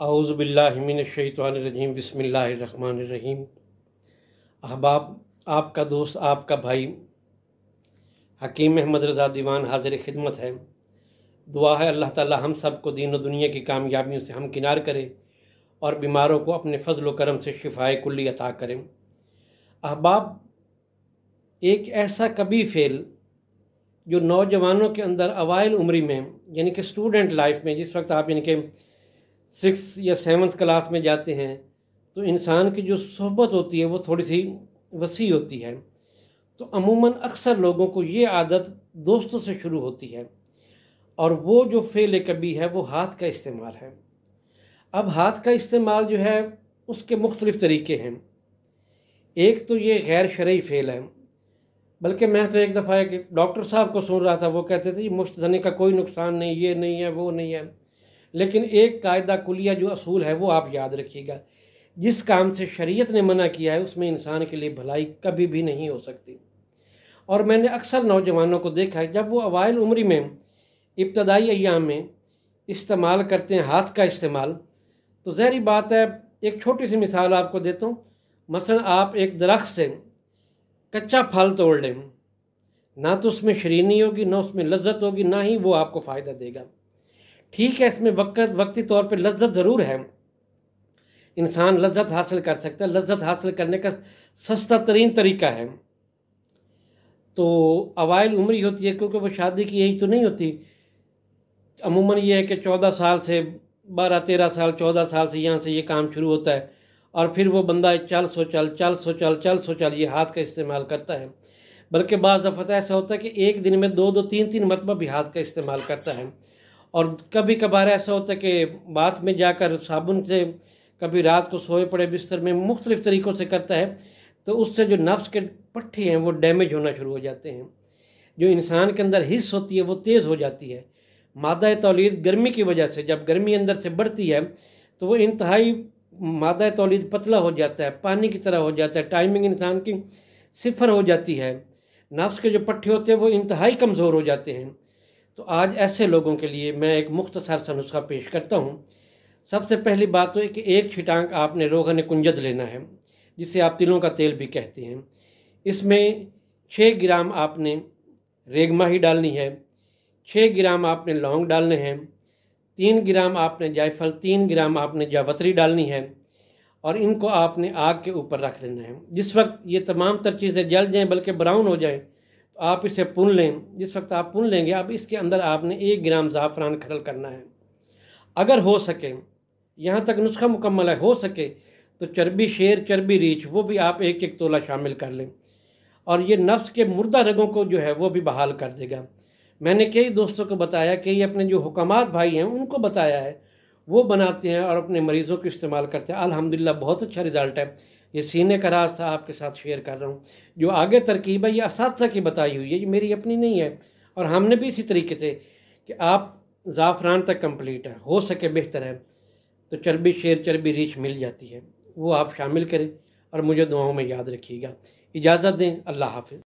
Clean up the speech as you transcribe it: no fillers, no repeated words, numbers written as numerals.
औज़ु बिल्लाहि मिनश्शैतानिर्रजीम बिस्मिल्लाहिर्रहमानिर्रहीम। अहबाब, आपका दोस्त, आपका भाई हकीम अहमद रज़ा दीवान हाज़िर खिदमत है। दुआ है अल्लाह ताला हम सब को दीन और दुनिया की कामयाबियों से हमकिनार करे और बीमारों को अपने फजल व करम से शिफाए कुल्ली अता करें। अहबाब, एक ऐसा कभी फेल जो नौजवानों के अंदर अवाइल उम्री में, यानी कि स्टूडेंट लाइफ में, जिस वक्त आप यानी कि 6 या 7th क्लास में जाते हैं, तो इंसान की जो सोहबत होती है वो थोड़ी सी वसी होती है। तो अमूमन अक्सर लोगों को ये आदत दोस्तों से शुरू होती है, और वो जो फ़ेल कभी है वो हाथ का इस्तेमाल है। अब हाथ का इस्तेमाल जो है उसके मुख्तलिफ़ तरीके हैं। एक तो ये गैर शरई फ़ेल है, बल्कि मैं तो एक दफ़ा एक डॉक्टर साहब को सुन रहा था, वो कहते थे ये मुश्त धनी का कोई नुकसान नहीं, ये नहीं है, वो नहीं है। लेकिन एक कायदा कुलिया जो असूल है वो आप याद रखिएगा, जिस काम से शरीयत ने मना किया है उसमें इंसान के लिए भलाई कभी भी नहीं हो सकती। और मैंने अक्सर नौजवानों को देखा है, जब वो अवाइल उम्री में, इब्तदाई अय्याम में इस्तेमाल करते हैं हाथ का इस्तेमाल, तो ज़ाहिर बात है, एक छोटी सी मिसाल आपको देता हूँ। मसलन आप एक दरख्त से कच्चा फल तोड़ लें, ना तो उसमें शरीनी होगी, ना उसमें लज्जत होगी, ना ही वो आपको फ़ायदा देगा। ठीक है, इसमें वक्ती तौर पे लज्जत ज़रूर है, इंसान लज्जत हासिल कर सकता है, लज्जत हासिल करने का सस्ता तरीन तरीका है। तो अवाइल उम्र होती है, क्योंकि वो शादी की एज तो नहीं होती। अमूमन ये है कि 14 साल से 12-13 साल 14 साल से यहाँ से ये काम शुरू होता है, और फिर वो बंदा चल सो चल ये हाथ का इस्तेमाल करता है। बल्कि बाज़ दफ़ा ऐसा होता है कि एक दिन में 2-2 3-3 मरतबा भी हाथ का इस्तेमाल करता है। और कभी कभार ऐसा होता है कि बाथ में जाकर साबुन से, कभी रात को सोए पड़े बिस्तर में, मुख्तलिफ़ तरीक़ों से करता है, तो उससे जो नफ्स के पट्टे हैं वो डैमेज होना शुरू हो जाते हैं। जो इंसान के अंदर हिस्स होती है वो तेज़ हो जाती है। मादा तौलीद गर्मी की वजह से, जब गर्मी अंदर से बढ़ती है तो वो इंतहाई मादा तौलीद पतला हो जाता है, पानी की तरह हो जाता है, टाइमिंग इंसान की सिफर हो जाती है, नफ्स के जो पट्टे होते हैं वो इंतहाई कमज़ोर हो जाते हैं। तो आज ऐसे लोगों के लिए मैं एक मुख्तसर सा नुस्खा पेश करता हूँ। सबसे पहली बात तो है कि एक छिटांक आपने रोगन कुंजद लेना है, जिसे आप तिलों का तेल भी कहते हैं। इसमें 6 ग्राम आपने रेगमाही डालनी है, 6 ग्राम आपने लौंग डालने हैं, 3 ग्राम आपने जायफल, 3 ग्राम आपने जावत्री डालनी है, और इनको आपने आग के ऊपर रख लेना है। जिस वक्त ये तमाम तर चीज़ें जल जाएँ, बल्कि ब्राउन हो जाए, तो आप इसे भून लें। जिस वक्त आप भून लेंगे, अब इसके अंदर आपने 1 ग्राम ज़ाफ़रान खरल करना है। अगर हो सके, यहाँ तक नुस्खा मुकम्मल है, हो सके तो चर्बी शेर, चर्बी रीछ, वो भी आप 1-1 तोला शामिल कर लें, और ये नफ्स के मुर्दा रगों को जो है वो भी बहाल कर देगा। मैंने कई दोस्तों को बताया, कई अपने जो हुकामात भाई हैं उनको बताया है, वो बनाते हैं और अपने मरीज़ों को इस्तेमाल करते हैं। अल्हम्दुलिल्लाह बहुत अच्छा रिज़ल्ट है। ये सीने का राज था, आपके साथ शेयर कर रहा हूँ। जो आगे तरकीब है ये असातिज़ा की बताई हुई है, ये मेरी अपनी नहीं है। और हमने भी इसी तरीके से कि आप ज़ाफ़रान तक कंप्लीट है, हो सके बेहतर है तो चर्बी शेर, चर्बी रीछ मिल जाती है, वो आप शामिल करें और मुझे दुआओं में याद रखिएगा। इजाज़त दें, अल्लाह हाफ़िज़।